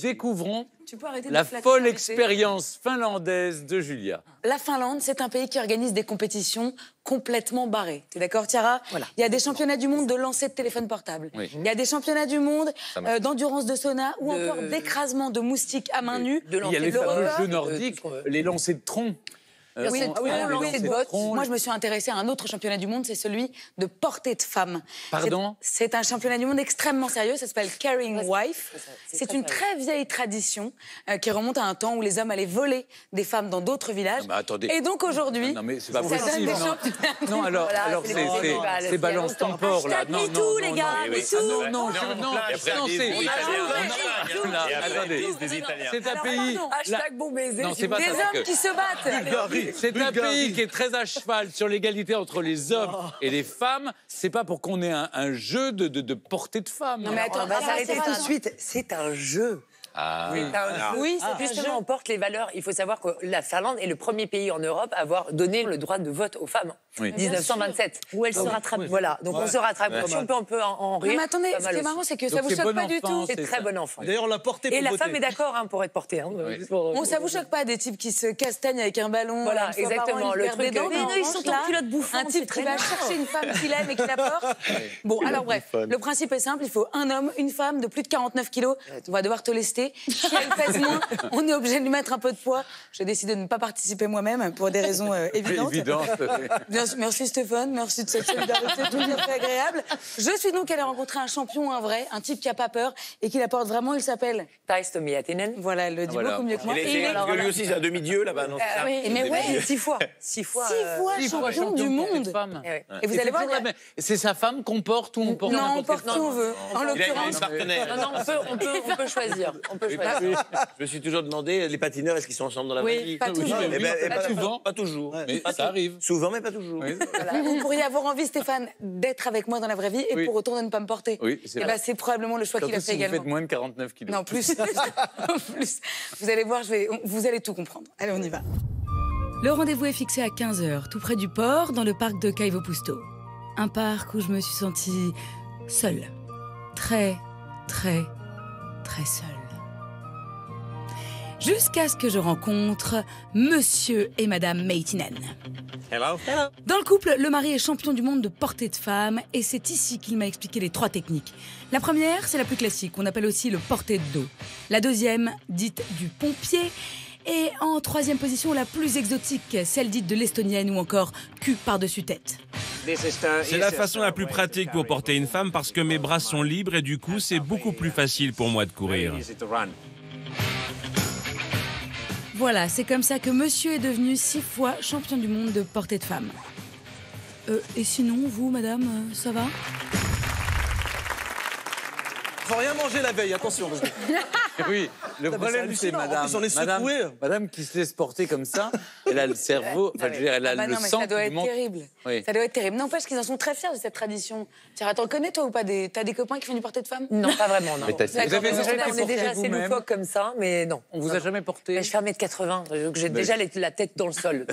découvrons Tu peux arrêter de la flatter folle l'invité. expérience finlandaise de Julia. La Finlande, c'est un pays qui organise des compétitions complètement barrées. T'es d'accord, Tiara? Voilà. Il y a des championnats du monde de lancer de téléphone portable. Oui. Il y a des championnats du monde d'endurance de sauna ou De- encore d'écrasement de moustiques à main nue. De Il y a les lancer de fameux repas, jeux de nordiques, tout ce qu'on veut. les lancers de tronc. Oui, sont- oui, les on lance lancers de tronc. Moi, je me suis intéressée à un autre championnat du monde, c'est celui de portée de femmes. Pardon? C'est un championnat du monde extrêmement sérieux, ça s'appelle Carrying Wife. c'est C'est très une très vieille tradition qui remonte à un temps où les hommes allaient voler des femmes dans d'autres villages. Non, mais attendez. Et donc aujourd'hui, Non, mais c'est pas ça donne possible. des Non, championnats du non monde. alors, Voilà, alors c'est c'est les festivals, c'est balance ton porc, là. Hashtag Non, MeToo, non, les non, gars, non, MeToo. non, non, Et après, non, des c'est... Italiens. Là, Et après, attendez. des Italiens. C'est un Alors, pays... pardon. Hashtag bon baiser. Non, c'est pas Des ça, c'est hommes que- qui se battent. C'est un pays qui est très à cheval sur l'égalité entre les hommes et les femmes. C'est pas pour qu'on ait un jeu de portée de femmes. Non, mais attends, On va ça, s'arrêter c'est tout de un- suite. C'est un jeu. Ah, C'est un jeu. Oui, c'est un Justement, jeu. on porte les valeurs. Il faut savoir que la Finlande est le premier pays en Europe à avoir donné le droit de vote aux femmes. Oui. 1927. Où elle se rattrape. Voilà, donc on se rattrape. Si on peut en rire. Non, mais attendez, pas ce mal qui est aussi. marrant, c'est que ça Donc vous c'est choque bon pas du enfant, tout. C'est c'est très ça. bon enfant. D'ailleurs, on l'a porté Et pour la voter. femme est d'accord pour être portée. Hein, Bon, ça vous choque pas des types qui se castagnent avec un ballon Voilà, une fois par an, exactement, ils le perdent des truc, dents, mais mais non, en ils revanche, sont en là, culotte bouffante, un type c'est qui très va bien. chercher une femme qu'il aime et qui la porte. Bon, alors bref, le principe est simple, il faut un homme, une femme de plus de 49 kilos. On va devoir te lester. Si elle pèse moins, on est obligé de lui mettre un peu de poids. J'ai décidé de ne pas participer moi-même pour des raisons évidentes. évident. Bien sûr, merci Stéphane, merci de cette solidarité tout à fait agréable. Je suis donc allée rencontrer un champion, un vrai, un type qui a pas peur et qui la porte vraiment, il s'appelle... Thijs Tomiatinen. Voilà, elle le dit Voilà. beaucoup mieux que moi. Il Et il est- parce que lui aussi, c'est un demi-dieu là-bas, non c'est ça oui, mais ouais, 6 fois. 6 fois. 6 fois champion du monde. Femme. Eh ouais. Et vous allez voir, il y a- C'est sa femme qu'on porte ou on porte non, on n'importe porte quelle qui on femme veut. En Il a l'occurrence, une partenaire. Non, on peut choisir. On peut choisir. Je me suis toujours demandé, les patineurs, est-ce qu'ils sont ensemble dans la Oui, vraie vie? pas toujours. Eh ben, Pas souvent. Pas toujours. Mais Pas ça tout- arrive. Souvent, mais pas toujours. Oui. vous pourriez avoir envie, Stéphane, d'être avec moi dans la vraie vie et Oui. pour autant de ne pas me porter. Oui, c'est Et vrai. ben, c'est probablement le choix qu'il a Surtout fait si vous également. faites moins de 49 kilos. Non, plus. Plus. Vous allez voir, vous allez tout comprendre. Allez, on y va. Le rendez-vous est fixé à 15h, tout près du port, dans le parc de Kaivopuisto. Un parc où je me suis sentie seule. Très, très, très seule. Jusqu'à ce que je rencontre Monsieur et Madame Meitinen. Hello. Dans le couple, le mari est champion du monde de portée de femme et c'est ici qu'il m'a expliqué les 3 techniques. La première, c'est la plus classique, qu'on appelle aussi le porté de dos. La deuxième, dite du pompier. Et en 3e position, la plus exotique, celle dite de l'estonienne ou encore cul par-dessus tête. C'est la façon la plus pratique pour porter une femme parce que mes bras sont libres et du coup, c'est beaucoup plus facile pour moi de courir. Voilà, c'est comme ça que monsieur est devenu 6 fois champion du monde de portée de femme. Et sinon, vous, madame, ça va ? Faut rien manger la veille, attention. Parce que... Oui, le mais problème c'est c'est hallucinant. En plus, on est secoué. madame qui se laisse porter comme ça, elle a le cerveau, enfin je veux dire, elle a bah le non, mais sang ça doit qui être monte. terrible. Oui. Ça doit être terrible. N'empêche qu'ils en sont très fiers de cette tradition. Tiens, t'en connais toi ou pas T'as des copains qui font du portée de femme ? Non, pas vraiment, non. Mais vous avez D'accord, déjà été On est portée déjà assez vous-même. loufoque comme ça, mais non. On vous a jamais porté Mais je fais 1m80, donc j'ai déjà la tête dans le sol.